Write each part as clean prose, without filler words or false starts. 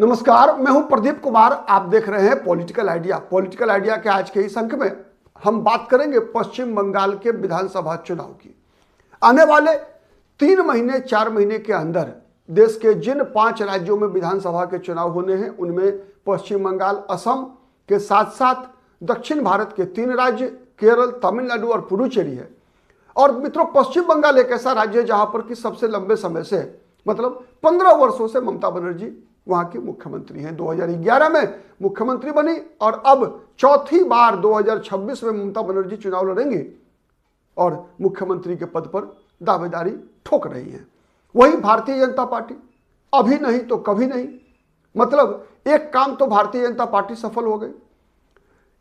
नमस्कार, मैं हूं प्रदीप कुमार। आप देख रहे हैं पॉलिटिकल आइडिया। पॉलिटिकल आइडिया के आज के इस अंक में हम बात करेंगे पश्चिम बंगाल के विधानसभा चुनाव की। आने वाले 3 महीने 4 महीने के अंदर देश के जिन 5 राज्यों में विधानसभा के चुनाव होने हैं उनमें पश्चिम बंगाल, असम के साथ साथ दक्षिण भारत के 3 राज्य केरल, तमिलनाडु और पुडुचेरी है। और मित्रों, पश्चिम बंगाल एक ऐसा राज्य है जहां पर कि सबसे लंबे समय से मतलब 15 वर्षों से ममता बनर्जी वहां की मुख्यमंत्री हैं। 2011 में मुख्यमंत्री बनी और अब चौथी बार 2026 में ममता बनर्जी चुनाव लड़ेंगी और मुख्यमंत्री के पद पर दावेदारी ठोक रही हैं। वही भारतीय जनता पार्टी, अभी नहीं तो कभी नहीं। मतलब एक काम तो भारतीय जनता पार्टी सफल हो गई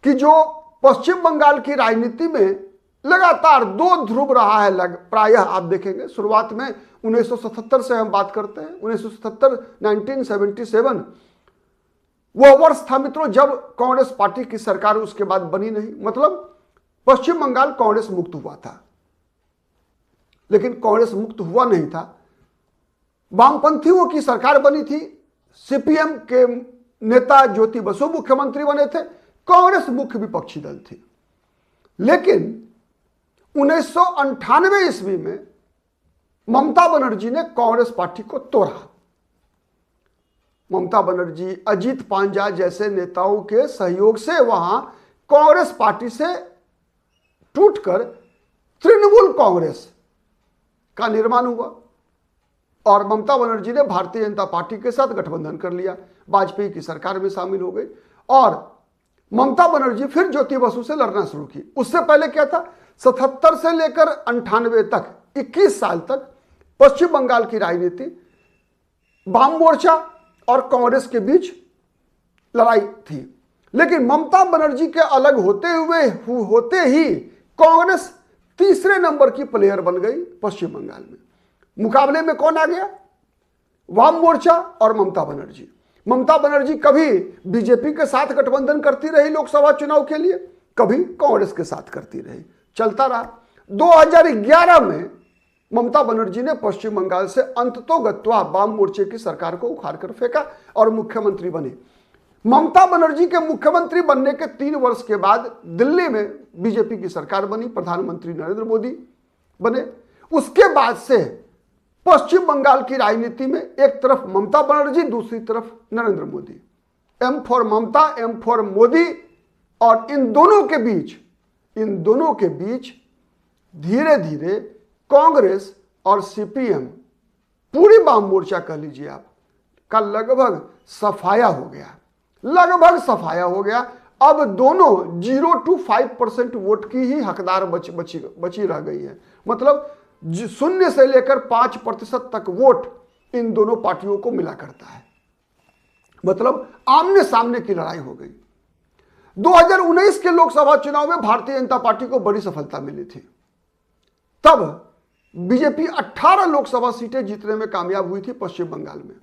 कि जो पश्चिम बंगाल की राजनीति में लगातार 2 ध्रुव रहा है। प्रायः आप देखेंगे शुरुआत में 1977 से हम बात करते हैं। 1977 वह वर्ष था मित्रों जब कांग्रेस पार्टी की सरकार उसके बाद बनी नहीं। मतलब पश्चिम बंगाल कांग्रेस मुक्त हुआ था, लेकिन कांग्रेस मुक्त हुआ नहीं था। वामपंथियों की सरकार बनी थी। सीपीएम के नेता ज्योति बसु मुख्यमंत्री बने थे। कांग्रेस मुख्य विपक्षी दल थी। लेकिन 1998 ईस्वी में ममता बनर्जी ने कांग्रेस पार्टी को तोड़ा। ममता बनर्जी, अजीत पांजा जैसे नेताओं के सहयोग से वहां कांग्रेस पार्टी से टूटकर तृणमूल कांग्रेस का निर्माण हुआ और ममता बनर्जी ने भारतीय जनता पार्टी के साथ गठबंधन कर लिया, वाजपेयी की सरकार में शामिल हो गई और ममता बनर्जी फिर ज्योति बसु से लड़ना शुरू की। उससे पहले क्या था, 77 से लेकर 98 तक 21 साल तक पश्चिम बंगाल की राजनीति वाम मोर्चा और कांग्रेस के बीच लड़ाई थी। लेकिन ममता बनर्जी के अलग होते ही कांग्रेस तीसरे नंबर की प्लेयर बन गई पश्चिम बंगाल में। मुकाबले में कौन आ गया? वाम मोर्चा और ममता बनर्जी। ममता बनर्जी कभी बीजेपी के साथ गठबंधन करती रही लोकसभा चुनाव के लिए, कभी कांग्रेस के साथ करती रही, चलता रहा। 2011 में ममता बनर्जी ने पश्चिम बंगाल से अंततोगत्वा वाम मोर्चे की सरकार को उखाड़ कर फेंका और मुख्यमंत्री बने। ममता बनर्जी के मुख्यमंत्री बनने के 3 वर्ष के बाद दिल्ली में बीजेपी की सरकार बनी, प्रधानमंत्री नरेंद्र मोदी बने। उसके बाद से पश्चिम बंगाल की राजनीति में एक तरफ ममता बनर्जी, दूसरी तरफ Narendra Modi. M for Mamata, M for Modi. और इन दोनों के बीच धीरे धीरे कांग्रेस और सीपीएम, पूरी वाम मोर्चा कह लीजिए आप, का लगभग सफाया हो गया। अब दोनों 0 to 5% वोट की ही हकदार बची रह गई है। मतलब 0 से लेकर 5% तक वोट इन दोनों पार्टियों को मिला करता है। मतलब आमने सामने की लड़ाई हो गई। 2019 के लोकसभा चुनाव में भारतीय जनता पार्टी को बड़ी सफलता मिली थी। तब बीजेपी 18 लोकसभा सीटें जीतने में कामयाब हुई थी पश्चिम बंगाल में।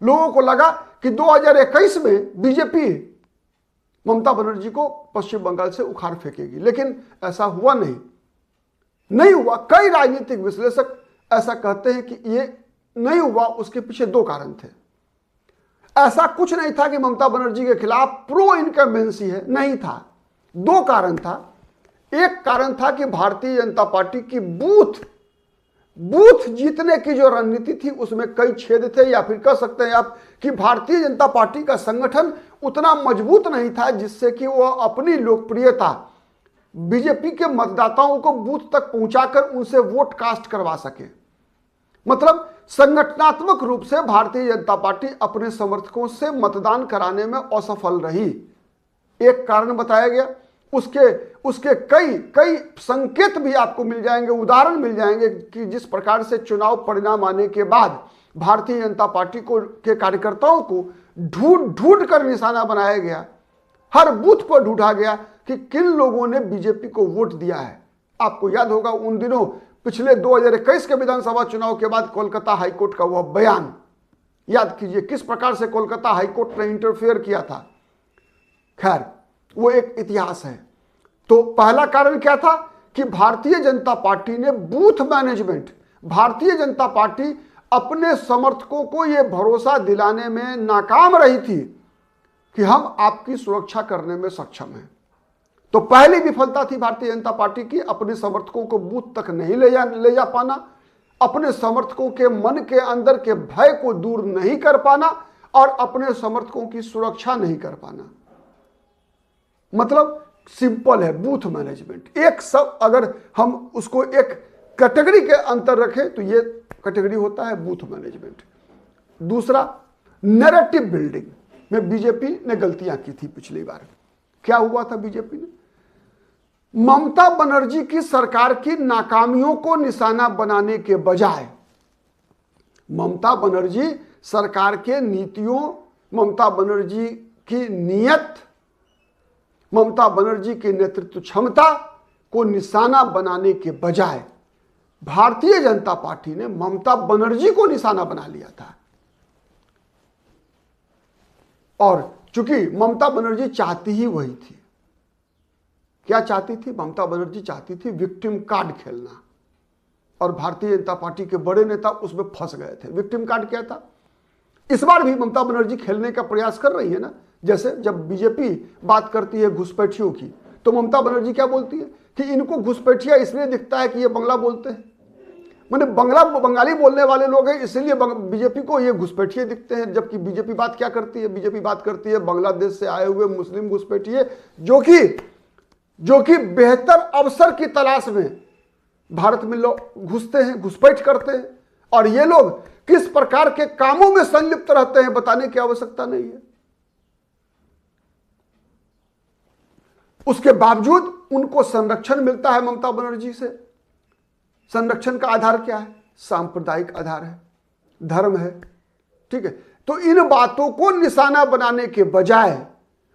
लोगों को लगा कि 2021 में बीजेपी ममता बनर्जी को पश्चिम बंगाल से उखाड़ फेंकेगी, लेकिन ऐसा हुआ नहीं हुआ। कई राजनीतिक विश्लेषक ऐसा कहते हैं कि ये नहीं हुआ। उसके पीछे 2 कारण थे। ऐसा कुछ नहीं था कि ममता बनर्जी के खिलाफ प्रो इनकम्बेंसी है, नहीं था। 2 कारण था। एक कारण था कि भारतीय जनता पार्टी की बूथ जीतने की जो रणनीति थी उसमें कई छेद थे, या फिर कह सकते हैं आप कि भारतीय जनता पार्टी का संगठन उतना मजबूत नहीं था जिससे कि वह अपनी लोकप्रियता बीजेपी के मतदाताओं को बूथ तक पहुंचाकर उनसे वोट कास्ट करवा सके। मतलब संगठनात्मक रूप से भारतीय जनता पार्टी अपने समर्थकों से मतदान कराने में असफल रही। एक कारण बताया गया। उसके कई संकेत भी आपको मिल जाएंगे, उदाहरण मिल जाएंगे कि जिस प्रकार से चुनाव परिणाम आने के बाद भारतीय जनता पार्टी के कार्यकर्ताओं को ढूंढ कर निशाना बनाया गया। हर बूथ पर ढूंढा गया कि किन लोगों ने बीजेपी को वोट दिया है। आपको याद होगा उन दिनों पिछले 2021 के विधानसभा चुनाव के बाद कोलकाता हाईकोर्ट का वह बयान याद कीजिए, किस प्रकार से कोलकाता हाईकोर्ट ने इंटरफेयर किया था। खैर, वो एक इतिहास है। तो पहला कारण क्या था कि भारतीय जनता पार्टी ने booth management, Bharatiya Janata party अपने समर्थकों को यह भरोसा दिलाने में नाकाम रही थी कि हम आपकी सुरक्षा करने में सक्षम हैं। तो पहली विफलता थी भारतीय जनता पार्टी की, अपने समर्थकों को बूथ तक नहीं ले जा पाना, अपने समर्थकों के मन के अंदर के भय को दूर नहीं कर पाना और अपने समर्थकों की सुरक्षा नहीं कर पाना। मतलब सिंपल है, बूथ मैनेजमेंट। एक सब अगर हम उसको एक कैटेगरी के अंतर रखें तो ये कैटेगरी होता है बूथ मैनेजमेंट। दूसरा, नैरेटिव बिल्डिंग में बीजेपी ने गलतियां की थी पिछली बार। क्या हुआ था बीजेपी ने? ममता बनर्जी की सरकार की नाकामियों को निशाना बनाने के बजाय ममता बनर्जी सरकार के नीतियों, ममता बनर्जी की नीयत, ममता बनर्जी की नेतृत्व क्षमता को निशाना बनाने के बजाय भारतीय जनता पार्टी ने ममता बनर्जी को निशाना बना लिया था। और चूंकि ममता बनर्जी चाहती ही वही थी। क्या चाहती थी? ममता बनर्जी चाहती थी विक्टिम कार्ड खेलना, और भारतीय जनता पार्टी के बड़े नेता उसमें फंस गए थे। विक्टिम कार्ड क्या था? इस बार भी ममता बनर्जी खेलने का प्रयास कर रही है ना। जैसे जब बीजेपी बात करती है घुसपैठियों की, तो ममता बनर्जी क्या बोलती है कि इनको घुसपैठिया इसलिए दिखता है कि ये बंगला बोलते हैं, माने बंगाली बोलने वाले लोग हैं, इसलिए बीजेपी को ये घुसपैठिए दिखते हैं। जबकि बीजेपी बात क्या करती है? बीजेपी बात करती है बांग्लादेश से आए हुए मुस्लिम घुसपैठिए जो कि बेहतर अवसर की तलाश में भारत में लोग घुसते हैं, घुसपैठ करते हैं, और ये लोग किस प्रकार के कामों में संलिप्त रहते हैं बताने की आवश्यकता नहीं है। उसके बावजूद उनको संरक्षण मिलता है ममता बनर्जी से। संरक्षण का आधार क्या है? सांप्रदायिक आधार है, धर्म है। ठीक है, तो इन बातों को निशाना बनाने के बजाय,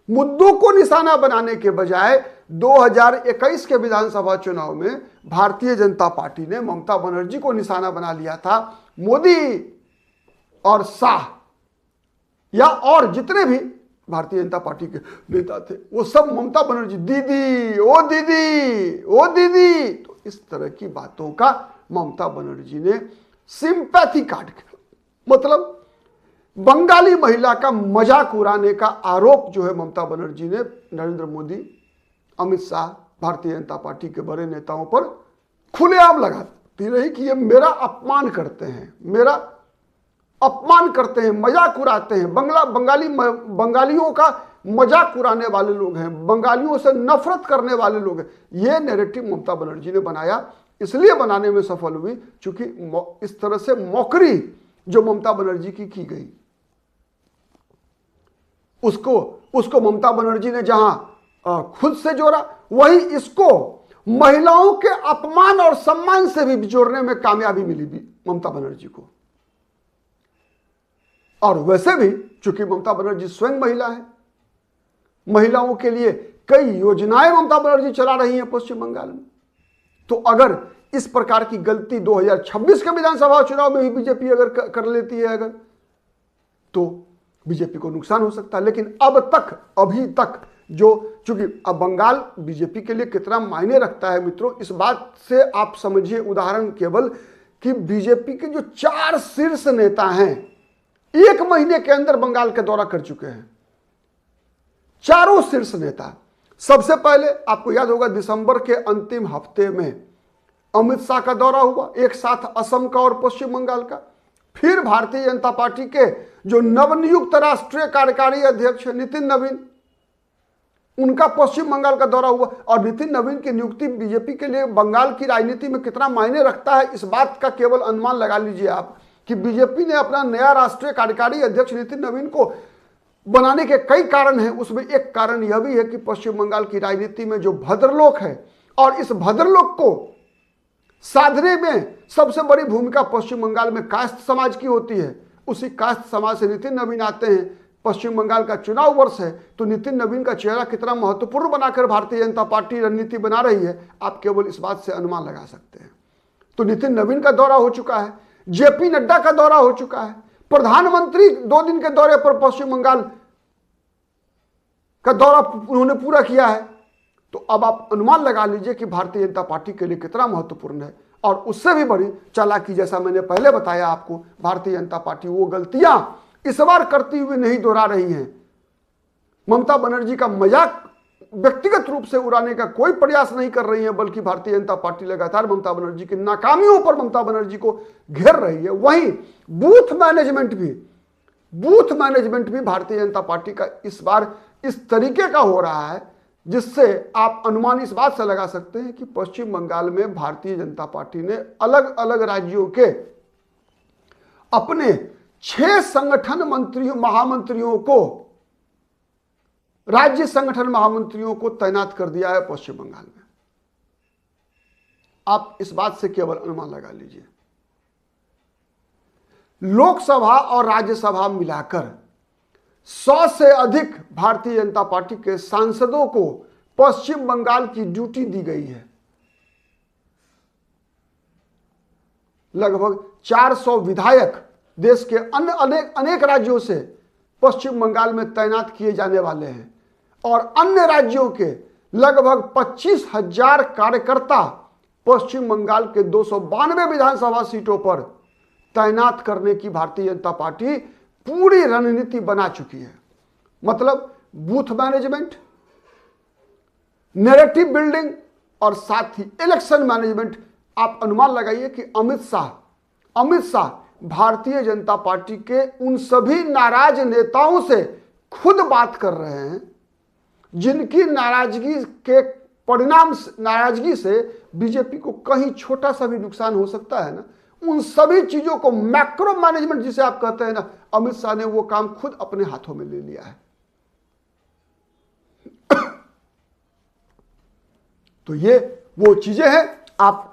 मुद्दों को निशाना बनाने के बजाय 2021 के विधानसभा चुनाव में भारतीय जनता पार्टी ने ममता बनर्जी को निशाना बना लिया था। मोदी और शाह या और जितने भी भारतीय जनता पार्टी के नेता थे, वो सब ममता बनर्जी दीदी, ओ दीदी, ओ दीदी। तो इस तरह की बातों का ममता बनर्जी ने सिंपैथी कार्ड खेला। मतलब बंगाली महिला का मजाक उड़ाने का आरोप जो है ममता बनर्जी ने नरेंद्र मोदी, अमित शाह, भारतीय जनता पार्टी के बड़े नेताओं पर खुलेआम लगाती रही कि ये मेरा अपमान करते हैं, मेरा अपमान करते हैं, मजाक उड़ाते हैं, बंगालियों का मजाक उड़ाने वाले लोग हैं, बंगालियों से नफरत करने वाले लोग हैं। ये नैरेटिव ममता बनर्जी ने बनाया, इसलिए बनाने में सफल हुई क्योंकि इस तरह से मौकरी जो ममता बनर्जी की गई, उसको ममता बनर्जी ने जहां खुद से जोड़ा, वही इसको महिलाओं के अपमान और सम्मान से भी जोड़ने में कामयाबी मिली भी ममता बनर्जी को। और वैसे भी चूंकि ममता बनर्जी स्वयं महिला है, महिलाओं के लिए कई योजनाएं ममता बनर्जी चला रही हैं पश्चिम बंगाल में। तो अगर इस प्रकार की गलती 2026 के विधानसभा चुनाव में भी बीजेपी अगर कर लेती है अगर, तो बीजेपी को नुकसान हो सकता है। लेकिन अभी तक जो, चूंकि अब बंगाल बीजेपी के लिए कितना मायने रखता है मित्रों, इस बात से आप समझिए उदाहरण केवल कि बीजेपी के जो 4 शीर्ष नेता हैं 1 महीने के अंदर बंगाल का दौरा कर चुके हैं। चारों शीर्ष नेता। सबसे पहले आपको याद होगा दिसंबर के अंतिम हफ्ते में अमित शाह का दौरा हुआ, एक साथ असम का और पश्चिम बंगाल का। फिर भारतीय जनता पार्टी के जो नवनियुक्त राष्ट्रीय कार्यकारी अध्यक्ष नितिन नवीन, उनका पश्चिम बंगाल का दौरा हुआ। और नितिन नवीन की नियुक्ति बीजेपी के लिए बंगाल की राजनीति में कितना मायने रखता है, इस बात का केवल अनुमान लगा लीजिए आप कि बीजेपी ने अपना नया राष्ट्रीय कार्यकारी अध्यक्ष नितिन नवीन को बनाने के कई कारण हैं। उसमें एक कारण यह भी है कि पश्चिम बंगाल की राजनीति में जो भद्रलोक है, और इस भद्रलोक को साधने में सबसे बड़ी भूमिका पश्चिम बंगाल में कास्त समाज की होती है। उसी कास्त समाज से नितिन नवीन आते हैं। पश्चिम बंगाल का चुनाव वर्ष है, तो नितिन नवीन का चेहरा कितना महत्वपूर्ण बनाकर भारतीय जनता पार्टी रणनीति बना रही है, आप केवल इस बात से अनुमान लगा सकते हैं। तो नितिन नवीन का दौरा हो चुका है, जेपी नड्डा का दौरा हो चुका है, प्रधानमंत्री 2 दिन के दौरे पर पश्चिम बंगाल का दौरा उन्होंने पूरा किया है। तो अब आप अनुमान लगा लीजिए कि भारतीय जनता पार्टी के लिए कितना महत्वपूर्ण है। और उससे भी बड़ी चालाकी, जैसा मैंने पहले बताया आपको, भारतीय जनता पार्टी वो गलतियां इस बार करती हुई नहीं दोहरा रही हैं। ममता बनर्जी का मजाक व्यक्तिगत रूप से उड़ाने का कोई प्रयास नहीं कर रही है, बल्कि भारतीय जनता पार्टी लगातार ममता बनर्जी की नाकामियों पर ममता बनर्जी को घेर रही है। वहीं बूथ मैनेजमेंट भी भारतीय जनता पार्टी का इस बार इस तरीके का हो रहा है, जिससे आप अनुमान इस बात से लगा सकते हैं कि पश्चिम बंगाल में भारतीय जनता पार्टी ने अलग अलग राज्यों के अपने 6 संगठन महामंत्रियों को, राज्य संगठन महामंत्रियों को तैनात कर दिया है पश्चिम बंगाल में। आप इस बात से केवल अनुमान लगा लीजिए। लोकसभा और राज्यसभा मिलाकर 100 से अधिक भारतीय जनता पार्टी के सांसदों को पश्चिम बंगाल की ड्यूटी दी गई है। लगभग 400 विधायक देश के अनेक राज्यों से पश्चिम बंगाल में तैनात किए जाने वाले हैं और अन्य राज्यों के लगभग 25,000 कार्यकर्ता पश्चिम बंगाल के 292 विधानसभा सीटों पर तैनात करने की भारतीय जनता पार्टी पूरी रणनीति बना चुकी है। मतलब बूथ मैनेजमेंट, नैरेटिव बिल्डिंग और साथ ही इलेक्शन मैनेजमेंट। आप अनुमान लगाइए कि अमित शाह भारतीय जनता पार्टी के उन सभी नाराज नेताओं से खुद बात कर रहे हैं जिनकी नाराजगी से बीजेपी को कहीं छोटा सा भी नुकसान हो सकता है ना। उन सभी चीजों को मैक्रो मैनेजमेंट जिसे आप कहते हैं ना, अमित शाह ने वो काम खुद अपने हाथों में ले लिया है। तो ये वो चीजें हैं। आप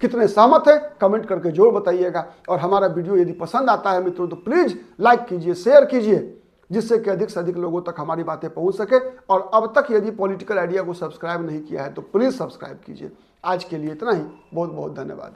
कितने सहमत हैं कमेंट करके जरूर बताइएगा। और हमारा वीडियो यदि पसंद आता है मित्रों तो प्लीज लाइक कीजिए, शेयर कीजिए, जिससे कि अधिक से अधिक लोगों तक हमारी बातें पहुंच सके। और अब तक यदि पॉलिटिकल आइडिया को सब्सक्राइब नहीं किया है तो प्लीज सब्सक्राइब कीजिए। आज के लिए इतना ही। बहुत बहुत धन्यवाद।